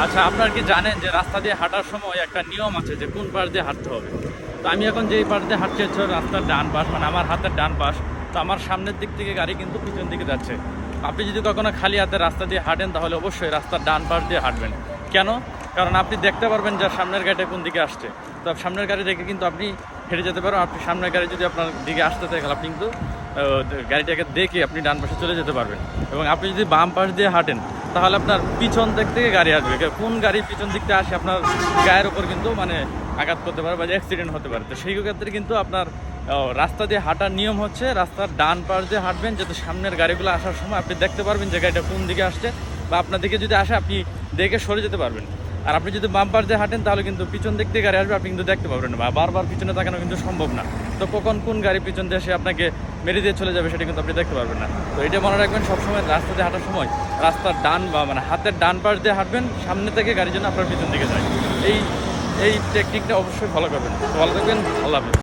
আচ্ছা, আপনার কি জানেন যে রাস্তা দিয়ে হাঁটার সময় একটা নিয়ম আছে যে কোন পাশ দিয়ে হাঁটতে হবে? তো আমি এখন যেই পাশ দিয়ে হাঁটছি হচ্ছে রাস্তার ডান পাশ, মানে আমার হাতের ডান পাশ। তো আমার সামনের দিক থেকে গাড়ি কিন্তু পিছন দিকে যাচ্ছে। আপনি যদি কখনো খালি হাতে রাস্তা দিয়ে হাঁটেন তাহলে অবশ্যই রাস্তার ডান পাশ দিয়ে হাঁটবেন। কেন? কারণ আপনি দেখতে পারবেন যে সামনের গাড়িটা কোন দিকে আসছে। তো সামনের গাড়ি দেখে কিন্তু আপনি হেঁটে যেতে পারেন। আপনি সামনের গাড়ি যদি আপনার দিকে আসতে থাকে আপনি কিন্তু গাড়িটাকে দেখে আপনি ডান পাশে চলে যেতে পারবেন। এবং আপনি যদি বাম পাশ দিয়ে হাঁটেন তাহলে আপনার পিছন দিক থেকে গাড়ি আসবে। কোন গাড়ি পিছন দিক থেকে আসে আপনার গায়ের ওপর কিন্তু মানে আঘাত করতে পারে বা অ্যাক্সিডেন্ট হতে পারে। তো সেই ক্ষেত্রে কিন্তু আপনার রাস্তা দিয়ে হাঁটার নিয়ম হচ্ছে রাস্তার ডান পাশ দিয়ে হাঁটবেন, যাতে সামনের গাড়িগুলো আসার সময় আপনি দেখতে পারবেন যে গাড়িটা কোন দিকে আসছে, বা আপনার দিকে যদি আসে আপনি দেখে সরে যেতে পারবেন। আর আপনি যদি বাম পাশ দিয়ে হাঁটেন তাহলে কিন্তু পিছন দিক থেকে গাড়ি আসবে, আপনি কিন্তু দেখতে পারবেন না, বা বারবার পিছনে তাকানো কিন্তু সম্ভব না। তো কখন কোন গাড়ি পিছন দিয়ে এসে আপনাকে মেরে দিয়ে চলে যাবে সেটা কিন্তু আপনি দেখতে পারবেন না। তো এটা মনে রাখবেন, সবসময় রাস্তা দিয়ে হাঁটার সময় রাস্তার ডান বা মানে হাতের ডান পাশ দিয়ে হাঁটবেন, সামনে থেকে গাড়ি যেন আপনার পিছন দিকে যায়। এই এই টেকনিকটা অবশ্যই ফলো করবেন। তো ভালো থাকবেন, আল্লাহ হাফেজ।